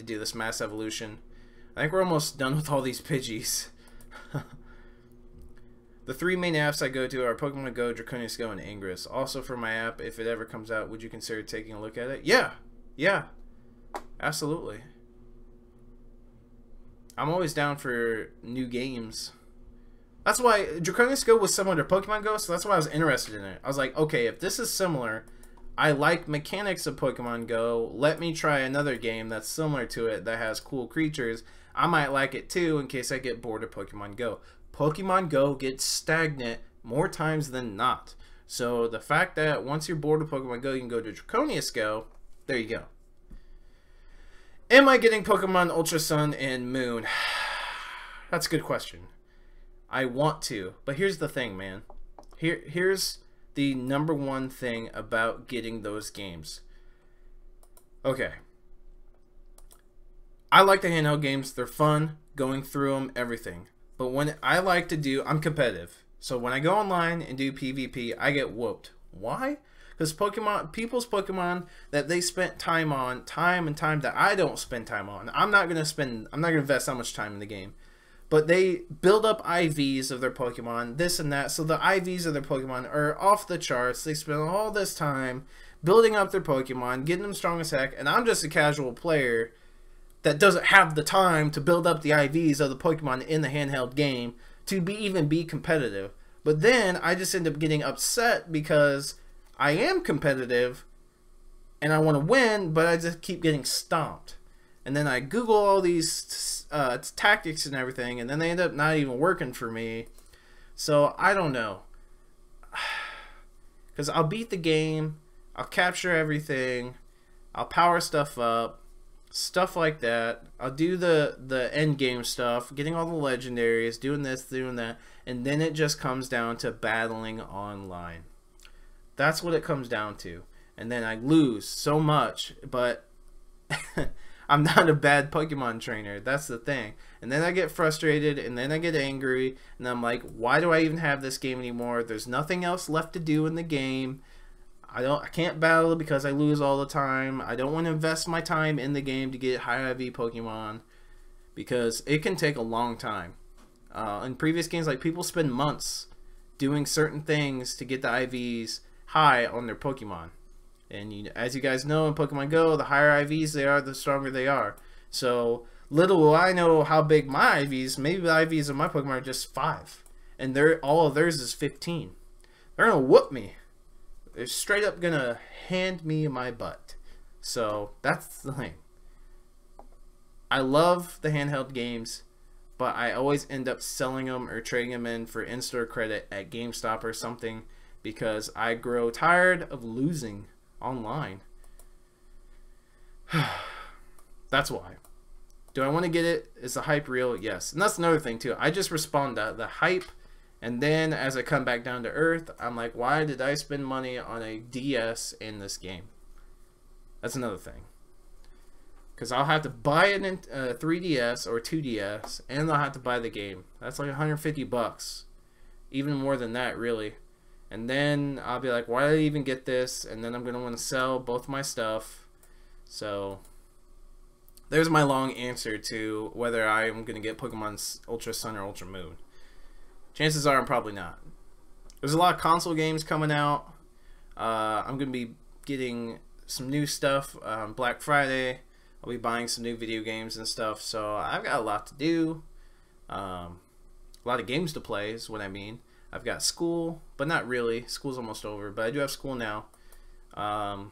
do this mass evolution. I think we're almost done with all these Pidgeys. The 3 main apps I go to are Pokemon Go, Draconius Go, and Ingress. Also for my app, if it ever comes out, would you consider taking a look at it? Yeah. Yeah. Absolutely. I'm always down for new games. That's why Draconius Go was similar to Pokemon Go, so that's why I was interested in it. I was like, okay, if this is similar, I like mechanics of Pokemon Go, let me try another game that's similar to it that has cool creatures. I might like it too in case I get bored of Pokemon Go. Pokemon Go gets stagnant more times than not. So the fact that once you're bored of Pokemon Go, you can go to Draconius Go, there you go. Am I getting Pokemon Ultra Sun and Moon? That's a good question. I want to, but here's the thing, man. Here's the #1 thing about getting those games. Okay. I like the handheld games. They're fun, going through them, everything. But when I like to do, I'm competitive. So when I go online and do PvP, I get whooped. Why? Because people's Pokemon that they spent time on, time that I don't spend time on. I'm not gonna invest that much time in the game. But they build up IVs of their Pokemon, this and that. So the IVs of their Pokemon are off the charts. They spend all this time building up their Pokemon, getting them strong as heck, and I'm just a casual player that doesn't have the time to build up the IVs of the Pokemon in the handheld game to even be competitive. But then I just end up getting upset because I am competitive and I want to win, but I just keep getting stomped. And then I Google all these tactics and everything, and then they end up not even working for me. So I don't know. Because I'll beat the game, I'll capture everything, I'll power stuff up, stuff like that. I'll do the end game stuff, getting all the legendaries, doing this, doing that, and then it just comes down to battling online. That's what it comes down to. And then I lose so much, but I'm not a bad Pokemon trainer. That's the thing. And then I get frustrated, and then I get angry, and I'm like, why do I even have this game anymore? There's nothing else left to do in the game. I can't battle because I lose all the time. I don't want to invest my time in the game to get high IV Pokemon because it can take a long time. In previous games, like, people spend months doing certain things to get the IVs high on their Pokemon. And as you guys know, in Pokemon Go, the higher IVs they are, the stronger they are. So little will I know how big my IVs. Maybe the IVs of my Pokemon are just 5, and all of theirs is 15. They're gonna whoop me. They're straight up gonna hand me my butt. So that's the thing. I love the handheld games, but I always end up selling them or trading them in for in-store credit at GameStop or something because I grow tired of losing online. That's why. Do I want to get it? Is the hype real? Yes. And that's another thing too. I just respond to the hype, and then as I come back down to earth, I'm like, why did I spend money on a DS in this game? That's another thing. Because I'll have to buy it in 3DS or 2DS, and I'll have to buy the game. That's like $150. Even more than that, really. And then I'll be like, why did I even get this? And then I'm going to want to sell both my stuff. So there's my long answer to whether I'm going to get Pokemon Ultra Sun or Ultra Moon. Chances are I'm probably not. There's a lot of console games coming out. I'm going to be getting some new stuff on Black Friday. I'll be buying some new video games and stuff. So I've got a lot to do. A lot of games to play is what I mean. I've got school, but not really. School's almost over, but I do have school now. I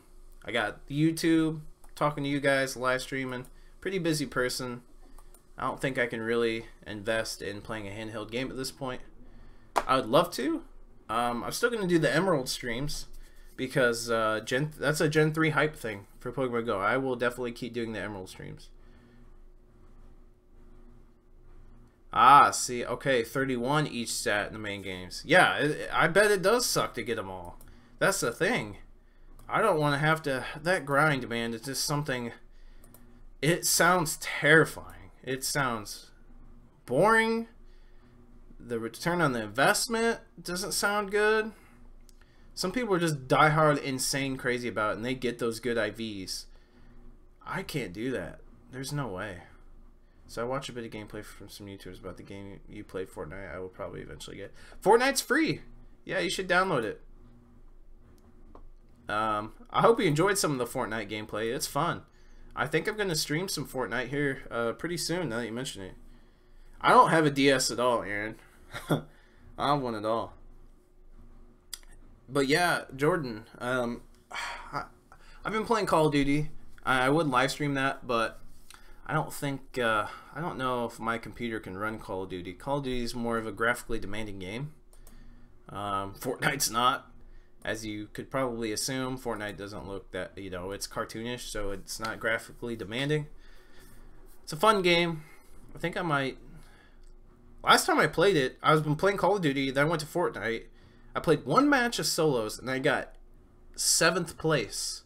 got YouTube, talking to you guys, live streaming. Pretty busy person. I don't think I can really invest in playing a handheld game at this point. I would love to. I'm still going to do the Emerald streams because that's a Gen 3 hype thing for Pokemon Go. I will definitely keep doing the Emerald streams. Ah, see, okay, 31 each stat in the main games. Yeah, I bet it does suck to get them all. That's the thing. I don't want to have to... That grind, man, is just something... It sounds terrifying. It sounds boring. The return on the investment doesn't sound good. Some people are just diehard, insane, crazy about it, and they get those good IVs. I can't do that. There's no way. So I watch a bit of gameplay from some YouTubers about the game you play, Fortnite. I will probably eventually get. Fortnite's free. Yeah, you should download it. I hope you enjoyed some of the Fortnite gameplay. It's fun. I think I'm going to stream some Fortnite here pretty soon, now that you mention it. I don't have a DS at all, Aaron. I don't have one at all. But yeah, Jordan, I've been playing Call of Duty. I would live stream that, but I don't think, I don't know if my computer can run Call of Duty. Call of Duty is more of a graphically demanding game. Fortnite's not. As you could probably assume, Fortnite doesn't look that, it's cartoonish, so it's not graphically demanding. It's a fun game. I think I might... Last time I played it, I was been playing Call of Duty, then I went to Fortnite. I played one match of solos, and I got 7th place.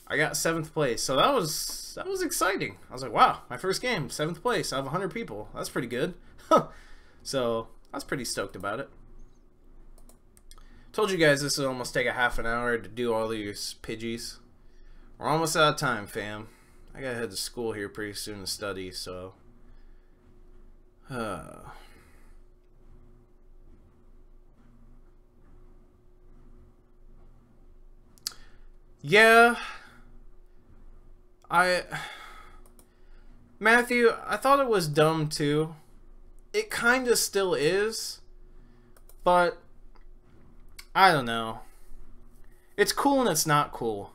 I got 7th place, so that was exciting. I was like, wow, my first game, 7th place out of 100 people. That's pretty good. So I was pretty stoked about it. Told you guys this would almost take a half an hour to do all these Pidgeys. We're almost out of time, fam. I gotta head to school here pretty soon to study, so... Yeah... Matthew, I thought it was dumb too. It kinda still is. But... I don't know. It's cool and it's not cool.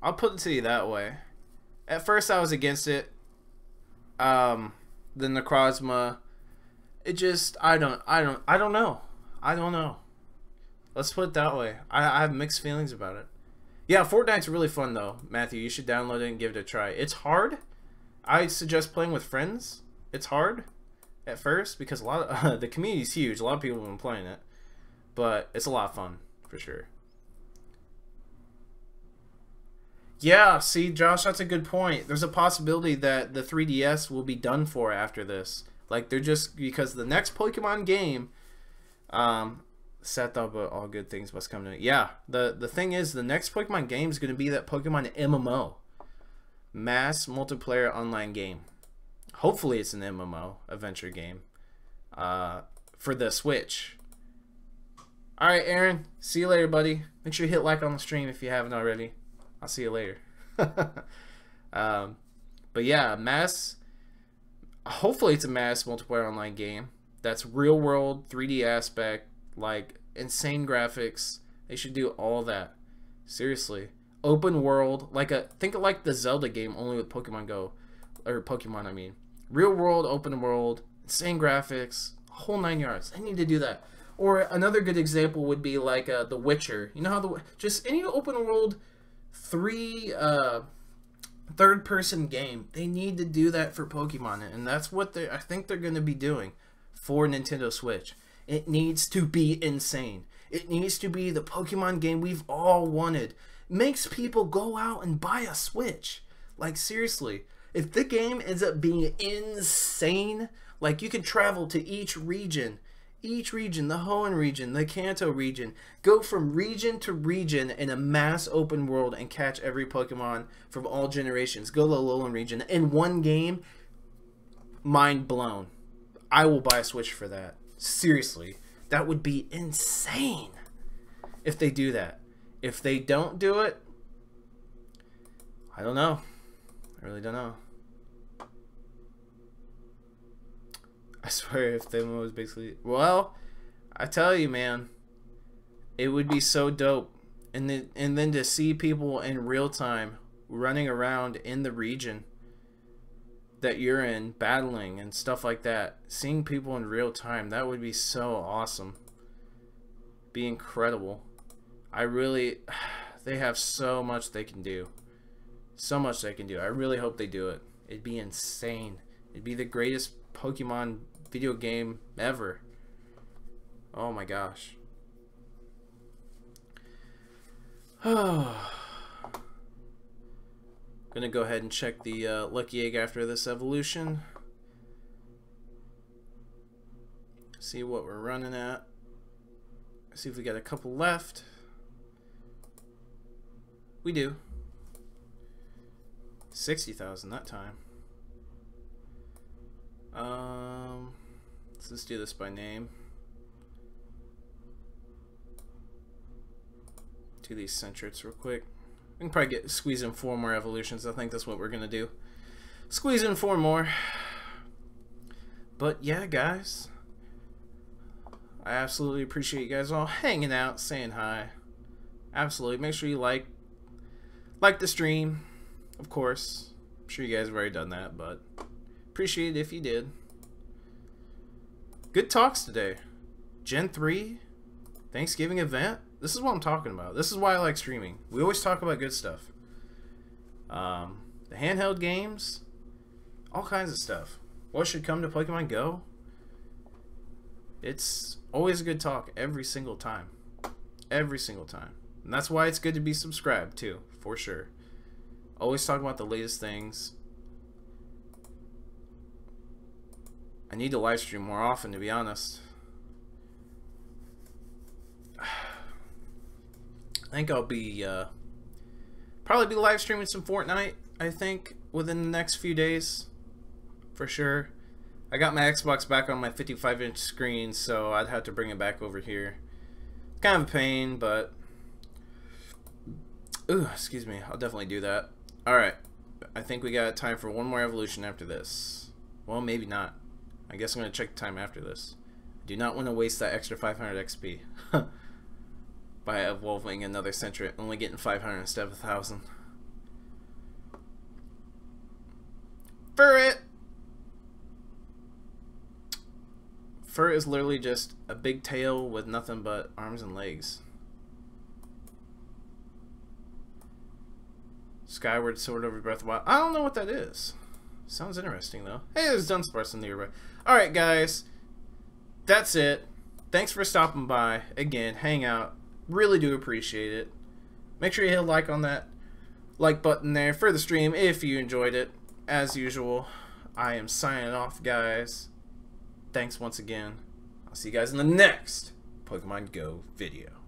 I'll put it to you that way. At first I was against it. The Necrozma. It just I don't know. Let's put it that way. I have mixed feelings about it. Yeah, Fortnite's really fun though, Matthew. You should download it and give it a try. It's hard. I suggest playing with friends. It's hard at first because a lot of the community's huge. A lot of people have been playing it, but it's a lot of fun for sure. Yeah, see, Josh, that's a good point. There's a possibility that the 3DS will be done for after this. Like, they're just, because the next Pokemon game, Seth thought about all good things must come to it. Yeah, the thing is, the next Pokemon game is going to be that Pokemon MMO. Mass Multiplayer Online Game. Hopefully it's an MMO, adventure game, for the Switch. Alright, Aaron, see you later, buddy. Make sure you hit like on the stream if you haven't already. I'll see you later. But yeah, hopefully it's a mass multiplayer online game that's real world 3D aspect, like insane graphics. They should do all that. Seriously, open world, think of like the Zelda game, only with Pokemon Go, or Pokemon, I mean, real world, open world, insane graphics, whole 9 yards. They need to do that. Or another good example would be like The Witcher. You know how just any open world third-person game, they need to do that for Pokemon, and that's what I think they're going to be doing for Nintendo Switch. It needs to be insane. It needs to be the Pokemon game we've all wanted. Makes people go out and buy a Switch. Like, seriously, if the game ends up being insane, like you can travel to each region, the Hoenn region, the Kanto region, go from region to region in a mass open world and catch every Pokemon from all generations. Go to the Alolan region in one game. Mind blown. I will buy a Switch for that. Seriously, that would be insane if they do that. If they don't do it, I don't know. I really don't know. I swear, if the was basically, well, I tell you, man, it would be so dope. And then to see people in real time running around in the region that you're in, battling and stuff like that, seeing people in real time, that would be so awesome. Be incredible. They have so much they can do. So much they can do. I really hope they do it. It'd be insane. It'd be the greatest Pokemon video game ever. Oh my gosh. Gonna go ahead and check the Lucky Egg after this evolution. See what we're running at. See if we got a couple left. We do. 60,000 that time. Let's just do this by name. Do these Centrets real quick. We can probably squeeze in 4 more evolutions. I think that's what we're gonna do. Squeeze in 4 more. But yeah, guys, I absolutely appreciate you guys all hanging out, saying hi. Absolutely. Make sure you like the stream, of course. I'm sure you guys have already done that, but appreciate it if you did. Good talks today. Gen 3 Thanksgiving event. This is what I'm talking about. This is why I like streaming. We always talk about good stuff. The handheld games, all kinds of stuff. What should come to Pokemon Go? It's always a good talk every single time. Every single time. And that's why it's good to be subscribed too, for sure. Always talk about the latest things. I need to live stream more often, to be honest. I think I'll be probably be live streaming some Fortnite, I think, within the next few days, for sure. I got my Xbox back on my 55-inch screen, so I'd have to bring it back over here. Kind of a pain, but ooh, excuse me, I'll definitely do that. Alright, I think we got time for one more evolution after this. Well, maybe not. I guess I'm going to check the time after this. Do not want to waste that extra 500 XP by evolving another Centret, only getting 500 instead of 1,000. Furret! Fur is literally just a big tail with nothing but arms and legs. Skyward Sword over Breath of the Wild. I don't know what that is. Sounds interesting, though. Hey, there's Dunsparce in the nearby. Alright, guys. That's it. Thanks for stopping by. Again, hang out. Really do appreciate it. Make sure you hit a like on that like button there for the stream if you enjoyed it. As usual, I am signing off, guys. Thanks once again. I'll see you guys in the next Pokemon Go video.